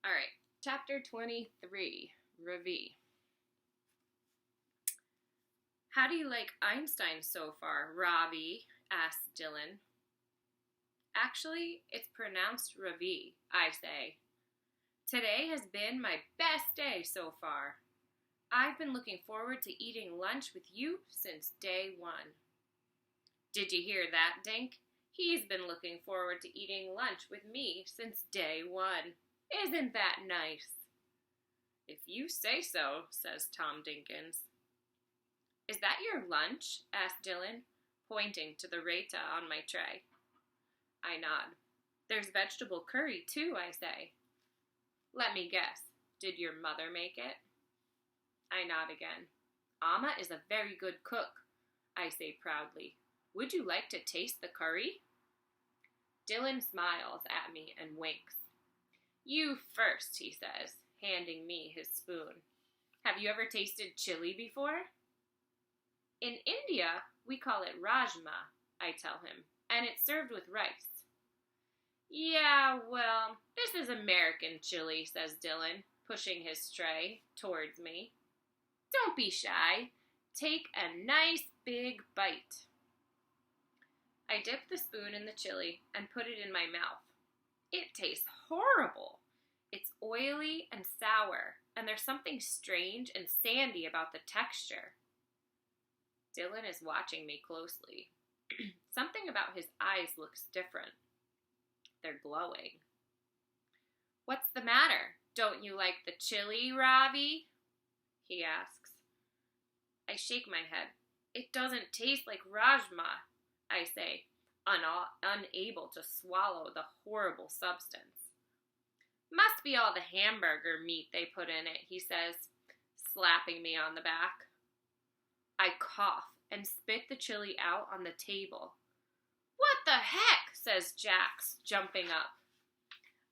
All right, chapter 23, Ravi. How do you like Einstein so far, Ravi? Asked Dylan. Actually, it's pronounced Ravi, I say. Today has been my best day so far. I've been looking forward to eating lunch with you since day one. Did you hear that, Dink? He's been looking forward to eating lunch with me since day one. Isn't that nice? If you say so, says Tom Dinkins. Is that your lunch? Asked Dylan, pointing to the raita on my tray. I nod. There's vegetable curry, too, I say. Let me guess. Did your mother make it? I nod again. Amma is a very good cook, I say proudly. Would you like to taste the curry? Dylan smiles at me and winks. You first, he says, handing me his spoon. Have you ever tasted chili before? In India, we call it rajma, I tell him, and it's served with rice. Yeah, well, this is American chili, says Dylan, pushing his tray towards me. Don't be shy. Take a nice big bite. I dip the spoon in the chili and put it in my mouth. It tastes horrible. It's oily and sour, and there's something strange and sandy about the texture. Dylan is watching me closely. Something about his eyes looks different. They're glowing. What's the matter? Don't you like the chili, Ravi? He asks. I shake my head. It doesn't taste like rajma, I say, unable to swallow the horrible substance. Must be all the hamburger meat they put in it, he says, slapping me on the back. I cough and spit the chili out on the table. What the heck, says Jax, jumping up.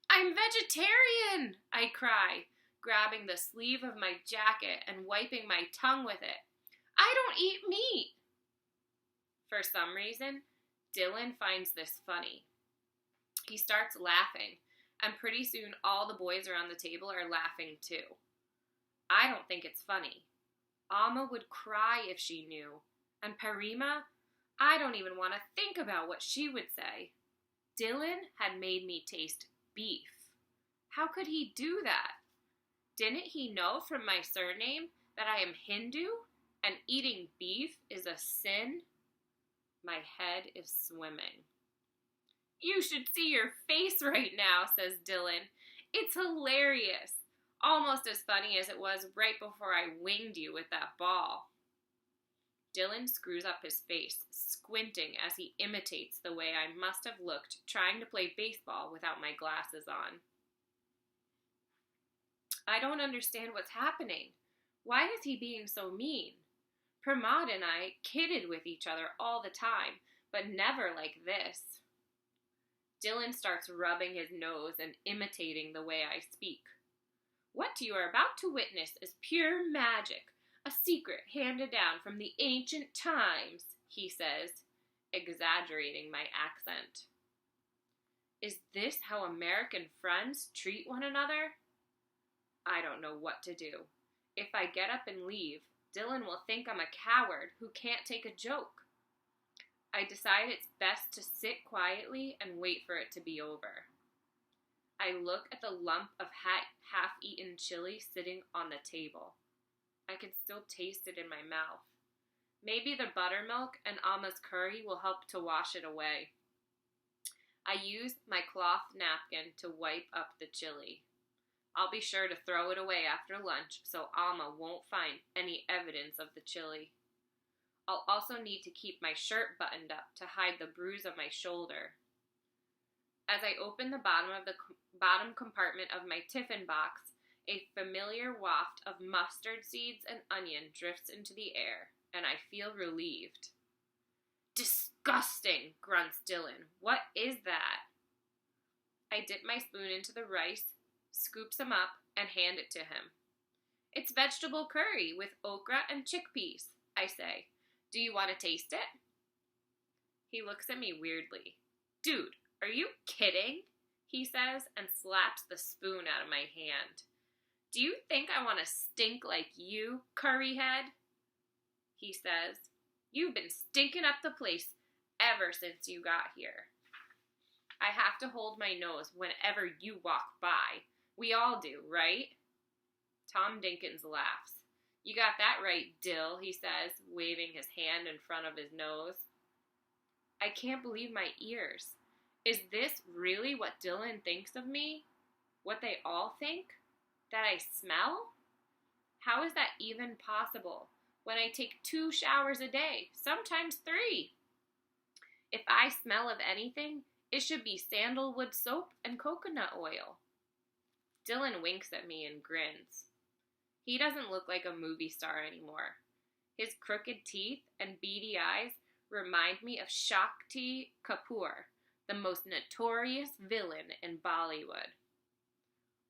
I'm vegetarian, I cry, grabbing the sleeve of my jacket and wiping my tongue with it. I don't eat meat. For some reason, Dylan finds this funny. He starts laughing, and pretty soon all the boys around the table are laughing too. I don't think it's funny. Amma would cry if she knew, and Parima, I don't even want to think about what she would say. Dylan had made me taste beef. How could he do that? Didn't he know from my surname that I am Hindu and eating beef is a sin? My head is swimming. You should see your face right now, says Dylan. It's hilarious. Almost as funny as it was right before I winged you with that ball. Dylan screws up his face, squinting as he imitates the way I must have looked trying to play baseball without my glasses on. I don't understand what's happening. Why is he being so mean? Pramod and I kidded with each other all the time, but never like this. Dylan starts rubbing his nose and imitating the way I speak. What you are about to witness is pure magic, a secret handed down from the ancient times, he says, exaggerating my accent. Is this how American friends treat one another? I don't know what to do. If I get up and leave, Dylan will think I'm a coward who can't take a joke. I decide it's best to sit quietly and wait for it to be over. I look at the lump of half-eaten chili sitting on the table. I can still taste it in my mouth. Maybe the buttermilk and Amma's curry will help to wash it away. I use my cloth napkin to wipe up the chili. I'll be sure to throw it away after lunch so Amma won't find any evidence of the chili. I'll also need to keep my shirt buttoned up to hide the bruise of my shoulder. As I open the bottom compartment of my tiffin box, a familiar waft of mustard seeds and onion drifts into the air, and I feel relieved. Disgusting, grunts Dylan. What is that? I dip my spoon into the rice, scoop some up, and hand it to him. It's vegetable curry with okra and chickpeas, I say. Do you want to taste it? He looks at me weirdly. Dude, are you kidding? he says, and slaps the spoon out of my hand. Do you think I want to stink like you, Curryhead? He says. You've been stinking up the place ever since you got here. I have to hold my nose whenever you walk by. We all do, right? Tom Dinkins laughs. You got that right, Dill, he says, waving his hand in front of his nose. I can't believe my ears. Is this really what Dylan thinks of me? What they all think? That I smell? How is that even possible when I take 2 showers a day, sometimes 3? If I smell of anything, it should be sandalwood soap and coconut oil. Dylan winks at me and grins. He doesn't look like a movie star anymore. His crooked teeth and beady eyes remind me of Shakti Kapoor, the most notorious villain in Bollywood.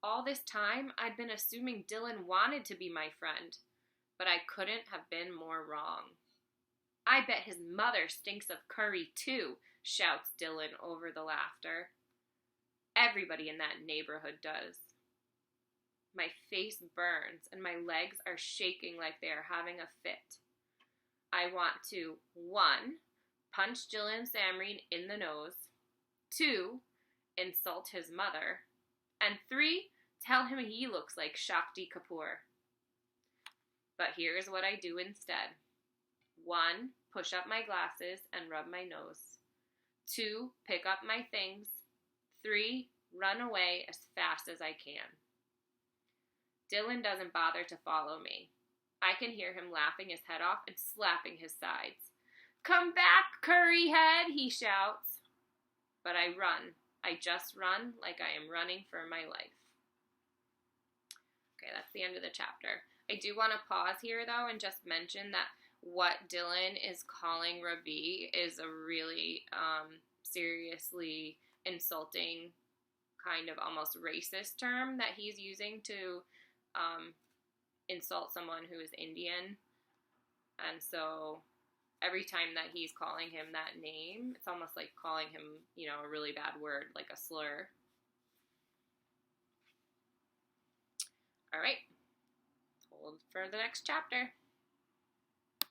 All this time, I'd been assuming Dylan wanted to be my friend, but I couldn't have been more wrong. I bet his mother stinks of curry too, shouts Dylan over the laughter. Everybody in that neighborhood does. My face burns and my legs are shaking like they are having a fit. I want to 1. Punch Dylan Samreen in the nose, 2. Insult his mother, and 3. Tell him he looks like Shakti Kapoor. But here's what I do instead. 1. Push up my glasses and rub my nose. 2. Pick up my things. 3. Run away as fast as I can. Dylan doesn't bother to follow me. I can hear him laughing his head off and slapping his sides. Come back, Curryhead, he shouts. But I run. I just run like I am running for my life. Okay, that's the end of the chapter. I do want to pause here, though, and just mention that what Dylan is calling Ravi is a really seriously insulting, kind of almost racist term that he's using to insult someone who is Indian. And so every time that he's calling him that name, it's almost like calling him, a really bad word, like a slur. All right, hold for the next chapter.